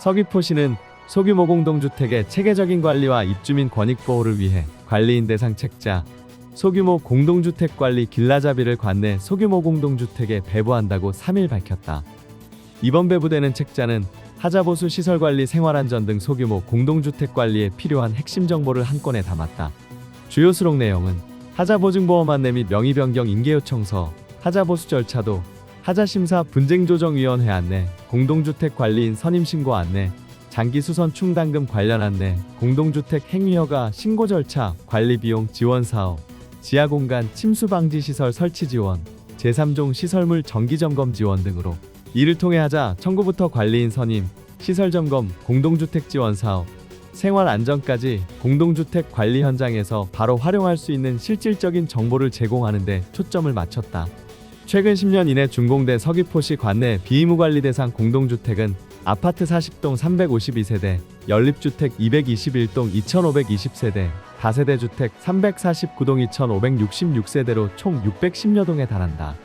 서귀포시는 소규모 공동주택의 체계적인 관리와 입주민 권익 보호를 위해 관리인 대상 책자 소규모 공동주택 관리 길라잡이를 관내 소규모 공동주택에 배부한다고 3일 밝혔다. 이번 배부되는 책자는 하자보수 시설관리 생활안전 등 소규모 공동주택 관리에 필요한 핵심 정보를 한 건에 담았다. 주요 수록 내용은 하자보증보험 안내 및 명의 변경 인계요청서, 하자보수 절차도, 하자심사 분쟁조정위원회 안내, 공동주택 관리인 선임신고 안내, 장기수선 충당금 관련 안내, 공동주택 행위허가 신고 절차, 관리비용 지원사업, 지하공간 침수방지시설 설치 지원, 제3종 시설물 정기점검 지원 등으로 이를 통해 하자 청구부터 관리인 선임, 시설점검, 공동주택 지원사업, 생활안전까지 공동주택 관리 현장에서 바로 활용할 수 있는 실질적인 정보를 제공하는 데 초점을 맞췄다. 최근 10년 이내 준공된 서귀포시 관내 비의무관리 대상 공동주택은 아파트 40동 352세대, 연립주택 221동 2520세대, 다세대 주택 349동 2566세대로 총 610여 동에 달한다.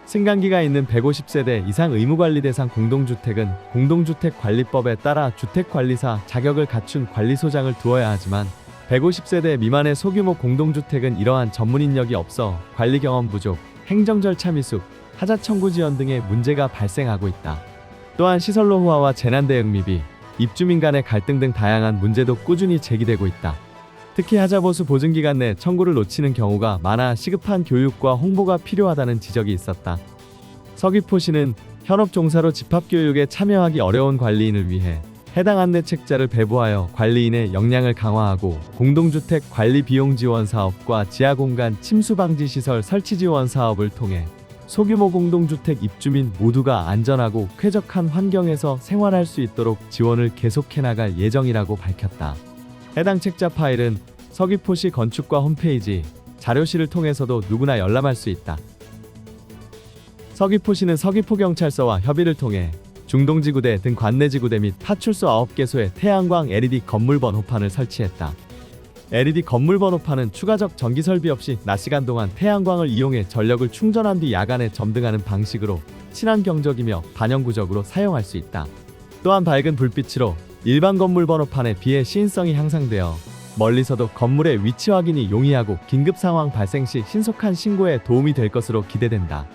승강기가 있는 150세대 이상 의무관리 대상 공동주택은 공동주택관리법에 따라 주택관리사 자격을 갖춘 관리소장을 두어야 하지만 150세대 미만의 소규모 공동주택은 이러한 전문 인력이 없어 관리 경험 부족, 행정 절차 미숙, 하자 청구 지연 등의 문제가 발생하고 있다. 또한 시설 노후화와 재난 대응 미비, 입주민 간의 갈등 등 다양한 문제도 꾸준히 제기되고 있다. 특히 하자보수 보증기간 내 청구를 놓치는 경우가 많아 시급한 교육과 홍보가 필요하다는 지적이 있었다. 서귀포시는 현업 종사로 집합교육에 참여하기 어려운 관리인을 위해 해당 안내 책자를 배부하여 관리인의 역량을 강화하고 공동주택 관리 비용 지원 사업과 지하공간 침수방지시설 설치 지원 사업을 통해 소규모 공동주택 입주민 모두가 안전하고 쾌적한 환경에서 생활할 수 있도록 지원을 계속해 나갈 예정이라고 밝혔다. 해당 책자 파일은 서귀포시 건축과 홈페이지, 자료실을 통해서도 누구나 열람할 수 있다. 서귀포시는 서귀포경찰서와 협의를 통해 중동지구대 등 관내지구대 및 파출소 9개소에 태양광 LED 건물 번호판을 설치했다. LED 건물 번호판은 추가적 전기 설비 없이 낮 시간 동안 태양광을 이용해 전력을 충전한 뒤 야간에 점등하는 방식으로 친환경적이며 반영구적으로 사용할 수 있다. 또한 밝은 불빛으로 일반 건물 번호판에 비해 시인성이 향상되어 멀리서도 건물의 위치 확인이 용이하고 긴급 상황 발생 시 신속한 신고에 도움이 될 것으로 기대된다.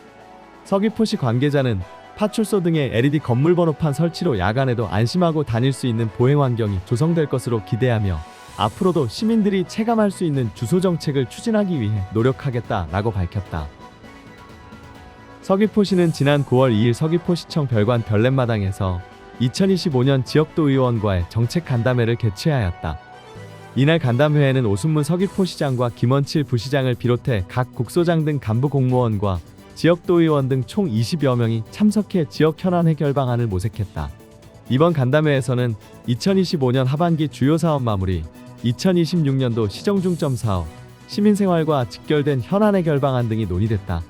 서귀포시 관계자는 파출소 등의 LED 건물 번호판 설치로 야간에도 안심하고 다닐 수 있는 보행 환경이 조성될 것으로 기대하며 앞으로도 시민들이 체감할 수 있는 주소 정책을 추진하기 위해 노력하겠다라고 밝혔다. 서귀포시는 지난 9월 2일 서귀포시청 별관 별넷마당에서 2025년 지역도 의원과의 정책 간담회를 개최하였다. 이날 간담회에는 오순문 서귀포시장과 김원칠 부시장을 비롯해 각 국소장 등 간부 공무원과 지역도 의원 등 총 20여 명이 참석해 지역 현안 해결 방안을 모색했다. 이번 간담회에서는 2025년 하반기 주요 사업 마무리, 2026년도 시정중점 사업, 시민생활과 직결된 현안 해결 방안 등이 논의됐다.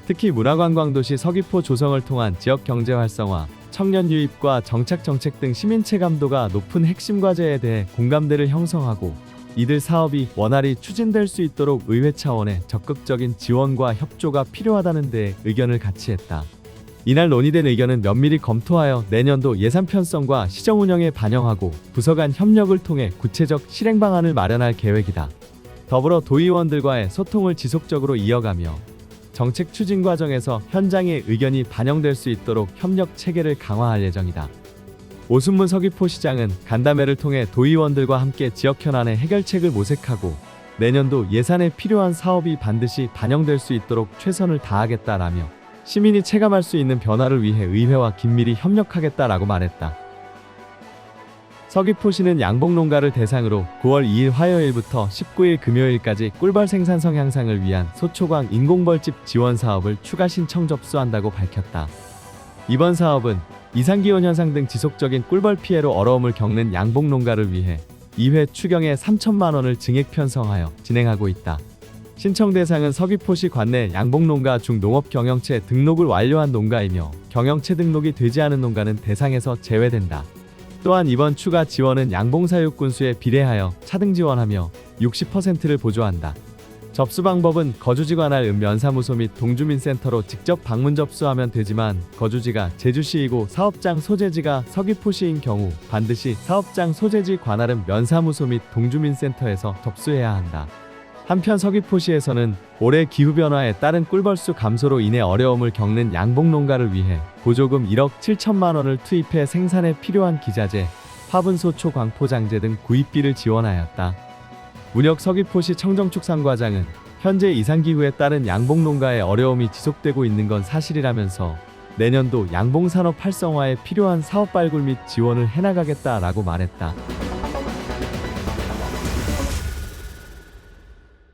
특히 문화관광도시 서귀포 조성을 통한 지역 경제 활성화, 청년 유입과 정착 정책 등 시민 체감도가 높은 핵심 과제에 대해 공감대를 형성하고 이들 사업이 원활히 추진될 수 있도록 의회 차원의 적극적인 지원과 협조가 필요하다는 데 의견을 같이했다. 이날 논의된 의견은 면밀히 검토하여 내년도 예산 편성과 시정 운영에 반영하고 부서 간 협력을 통해 구체적 실행 방안을 마련할 계획이다. 더불어 도의원들과의 소통을 지속적으로 이어가며 정책 추진 과정에서 현장의 의견이 반영될 수 있도록 협력 체계를 강화할 예정이다. 오순문 서귀포시장은 간담회를 통해 도의원들과 함께 지역 현안의 해결책을 모색하고 내년도 예산에 필요한 사업이 반드시 반영될 수 있도록 최선을 다하겠다라며 시민이 체감할 수 있는 변화를 위해 의회와 긴밀히 협력하겠다라고 말했다. 서귀포시는 양봉농가를 대상으로 9월 2일 화요일부터 19일 금요일까지 꿀벌 생산성 향상을 위한 소초광 인공벌집 지원 사업을 추가 신청 접수한다고 밝혔다. 이번 사업은 이상기온 현상 등 지속적인 꿀벌 피해로 어려움을 겪는 양봉농가를 위해 2회 추경에 3천만 원을 증액 편성하여 진행하고 있다. 신청 대상은 서귀포시 관내 양봉농가 중 농업경영체 등록을 완료한 농가이며 경영체 등록이 되지 않은 농가는 대상에서 제외된다. 또한 이번 추가 지원은 양봉사육 군수에 비례하여 차등 지원하며 60%를 보조한다. 접수 방법은 거주지 관할 면사무소 및 동주민센터로 직접 방문 접수하면 되지만 거주지가 제주시이고 사업장 소재지가 서귀포시인 경우 반드시 사업장 소재지 관할 면사무소 및 동주민센터에서 접수해야 한다. 한편 서귀포시에서는 올해 기후변화에 따른 꿀벌수 감소로 인해 어려움을 겪는 양봉농가를 위해 보조금 1억 7천만 원을 투입해 생산에 필요한 기자재, 화분소초 광포장재 등 구입비를 지원하였다. 문혁 서귀포시 청정축산과장은 현재 이상기후에 따른 양봉농가의 어려움이 지속되고 있는 건 사실이라면서 내년도 양봉산업 활성화에 필요한 사업 발굴 및 지원을 해나가겠다라고 말했다.